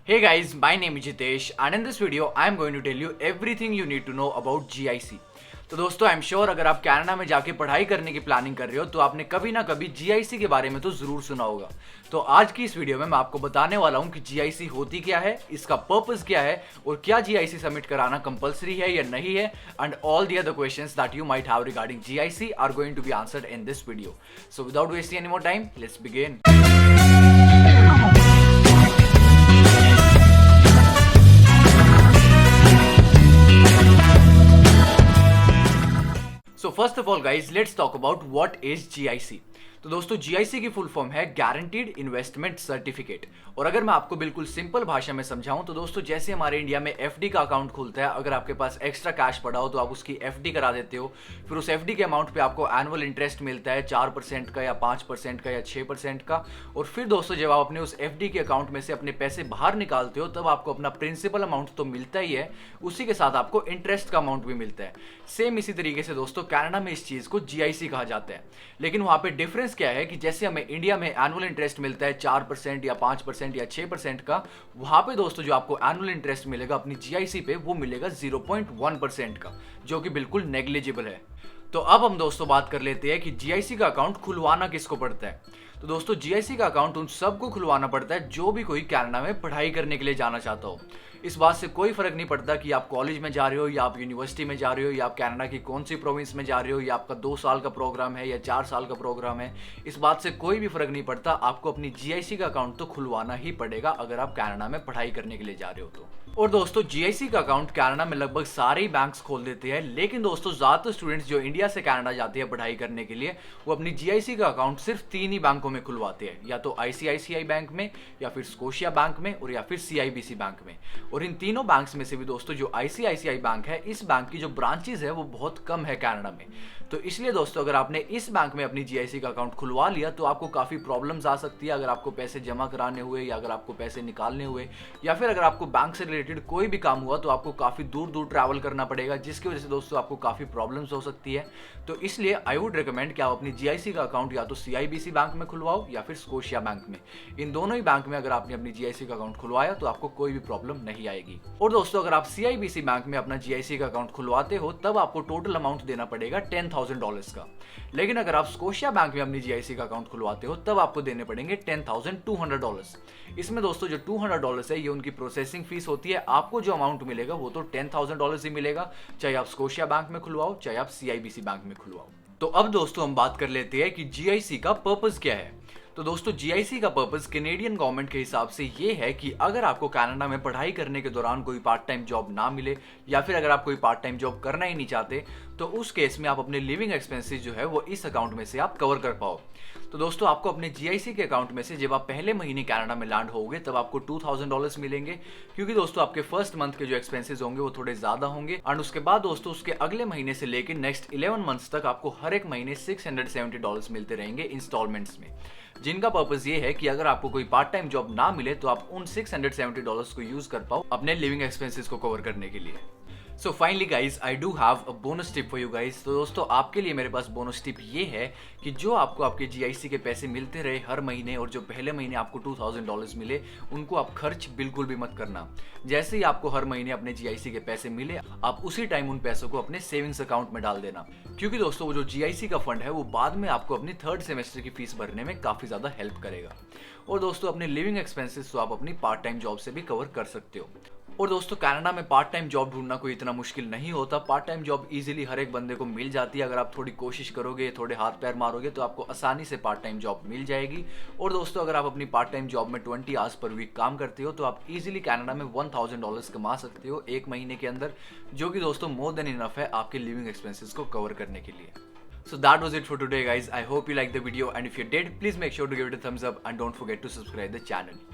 Hey guys, my name is Jitesh and in this video I am going to tell you everything you need to know about GIC। तो दोस्तों I am sure अगर आप Canada में जाके पढ़ाई करने की प्लानिंग कर रहे हो तो आपने कभी ना कभी GIC के बारे में तो जरूर सुना होगा। तो आज की इस वीडियो में मैं आपको बताने वाला हूँ कि GIC होती क्या है, इसका पर्पस क्या है और क्या GIC सबमिट कराना कंपलसरी है या नहीं है, and all the other questions that you might have regarding GIC are going to be answered in this video. So without wasting any more time, let's begin. So first of all guys, let's talk about what is GIC। तो दोस्तों GIC की full form है guaranteed investment certificate. और अगर मैं आपको बिल्कुल simple भाषा में समझाऊं तो दोस्तों जैसे हमारे इंडिया में FD का अकाउंट खुलता है, अगर आपके पास एक्स्ट्रा कैश पड़ा हो तो आप उसकी FD करा देते हो, फिर उस FD के अमाउंट पे आपको एनुअल इंटरेस्ट मिलता है 4% का या 5% का या 6% का। और फिर दोस्तों जब आप अपने उस FD के अकाउंट में से अपने पैसे बाहर निकालते हो तब आपको अपना प्रिंसिपल अमाउंट तो मिलता ही है, उसी के साथ आपको इंटरेस्ट का अमाउंट भी मिलता है। सेम इसी तरीके से दोस्तों कनाडा में इस चीज को GIC कहा जाता है। लेकिन वहां पे डिफरेंस क्या है कि जैसे हमें इंडिया में एनुअल इंटरेस्ट मिलता है 4% या 5% या 6% का, वहां पे दोस्तों जो आपको एनुअल इंटरेस्ट मिलेगा अपनी GIC पे वो मिलेगा 0.1% का, जो कि बिल्कुल नेग्लिजिबल है। तो अब हम दोस्तों बात कर लेते हैं कि GIC का अकाउंट खुलवाना किसको पड़ता है। तो दोस्तों GIC का अकाउंट उन सबको खुलवाना पड़ता है जो भी कोई कनाडा में पढ़ाई करने के लिए जाना चाहता हो। इस बात से कोई फर्क नहीं पड़ता कि आप कॉलेज में जा रहे हो या आप यूनिवर्सिटी में जा रहे हो या आप कनाडा की कौन सी प्रोविंस में जा रहे हो या आपका 2 साल का प्रोग्राम है या 4 साल का प्रोग्राम है। इस बात से कोई भी फर्क नहीं पड़ता, आपको अपनी GIC का अकाउंट तो खुलवाना ही पड़ेगा अगर आप कनाडा में पढ़ाई करने के लिए जा रहे हो तो। और दोस्तों GIC का अकाउंट कनाडा में लगभग सारे ही बैंक्स खोल देते हैं, लेकिन दोस्तों ज्यादातर स्टूडेंट्स जो इंडिया से कनाडा जाते हैं पढ़ाई करने के लिए वो अपनी GIC का अकाउंट सिर्फ 3 ही बैंकों में खुलवाते हैं, या तो ICICI बैंक में या फिर स्कोशिया बैंक में और या फिर CIBC बैंक में। और इन तीनों बैंक्स में से भी दोस्तों जो ICICI बैंक है, इस बैंक की जो ब्रांचेस है वो बहुत कम है कनाडा में। तो इसलिए दोस्तों अगर आपने इस बैंक में अपनी GIC का अकाउंट खुलवा लिया तो आपको काफी प्रॉब्लम्स आ सकती है। अगर आपको पैसे जमा कराने हुए या अगर आपको पैसे निकालने हुए या फिर अगर आपको बैंक से रिलेटेड कोई भी काम हुआ तो आपको काफी दूर दूर ट्रैवल करना पड़ेगा, जिसकी वजह से दोस्तों आपको काफी प्रॉब्लम्स हो सकती है। तो इसलिए आई वुड रिकमेंड कि आप अपनी GIC का अकाउंट या तो CIBC बैंक में खुलवाओ या फिर स्कोशिया बैंक में। इन दोनों ही बैंक में अगर आपने अपनी GIC का अकाउंट खुलवाया तो आपको कोई भी प्रॉब्लम नहीं आएगी। और दोस्तों अगर आप CIBC बैंक में अपना GIC का अकाउंट खुलवाते हो तब आपको टोटल अमाउंट देना पड़ेगा $10,000 का। लेकिन अगर आप स्कोशिया बैंक में अपनी GIC का अकाउंट खुलवाते हो तब आपको देने पड़ेंगे $10,200। इसमें दोस्तों जो $200 है ये उनकी प्रोसेसिंग फीस होती है। आपको जो अमाउंट मिलेगा वो तो $10,000 ही मिलेगा, चाहे आप स्कोशिया बैंक में खुलवाओ चाहे आप CIBC बैंक में खुलवाओ। तो अब दोस्तों हम बात कर लेते हैं कि GIC का पर्पस क्या है। तो दोस्तों GIC का पर्पस कैनेडियन गवर्नमेंट के हिसाब से ये है कि अगर आपको कनाडा में पढ़ाई करने के दौरान कोई पार्ट टाइम जॉब ना मिले या फिर अगर आप कोई पार्ट टाइम जॉब करना ही नहीं चाहते तो उस केस में आप अपने लिविंग एक्सपेंसेस जो है वो इस अकाउंट में से आप कवर कर पाओ। तो दोस्तों आपको अपने GIC के अकाउंट में से जब आप पहले महीने कनाडा में लैंड होगे तब आपको $2,000 मिलेंगे, क्योंकि दोस्तों आपके फर्स्ट मंथ के जो एक्सपेंसेस होंगे वो थोड़े ज्यादा होंगे। एंड उसके बाद दोस्तों उसके अगले महीने से लेकर नेक्स्ट 11 मंथ्स तक आपको हर एक महीने $670 मिलते रहेंगे इंस्टॉलमेंट्स में, जिनका पर्पस ये है कि अगर आपको कोई पार्ट टाइम जॉब ना मिले तो आप उन $670 को यूज कर पाओ अपने लिविंग एक्सपेंसेस को कवर करने के लिए। So finally guys I do have a bonus tip for you guys. तो दोस्तों आपके लिए मेरे पास बोनस टिप ये है कि जो आपको आपके GIC के पैसे मिलते रहे हर महीने और जो पहले महीने आपको $2,000 मिले उनको आप खर्च बिल्कुल भी मत करना। जैसे ही आपको हर महीने अपने GIC के पैसे मिले आप उसी टाइम उन पैसों को अपने सेविंग्स अकाउंट में डाल देना, क्योंकि दोस्तों वो जो GIC का फंड है वो बाद में आपको अपनी 3rd सेमेस्टर की फीस भरने में काफी ज्यादा हेल्प करेगा। और दोस्तों अपने लिविंग एक्सपेंसेस तो आप अपनी पार्ट टाइम जॉब से भी कवर कर सकते हो। और दोस्तों कनाडा में पार्ट टाइम जॉब ढूंढना कोई इतना मुश्किल नहीं होता। पार्ट टाइम जॉब इजीली हर एक बंदे को मिल जाती है। अगर आप थोड़ी कोशिश करोगे, थोड़े हाथ पैर मारोगे तो आपको आसानी से पार्ट टाइम जॉब मिल जाएगी। और दोस्तों अगर आप अपनी पार्ट टाइम जॉब में 20 आवर्स पर वीक काम करते हो तो आप इजीली कनाडा में $1,000 कमा सकते हो एक महीने के अंदर, जो कि दोस्तों मोर देन इनफ है आपके लिविंग एक्सपेंसेस को कवर करने के लिए। So that was it for today guys. I hope you liked the video and if you did, please make sure to give it a thumbs up and don't forget to subscribe the channel.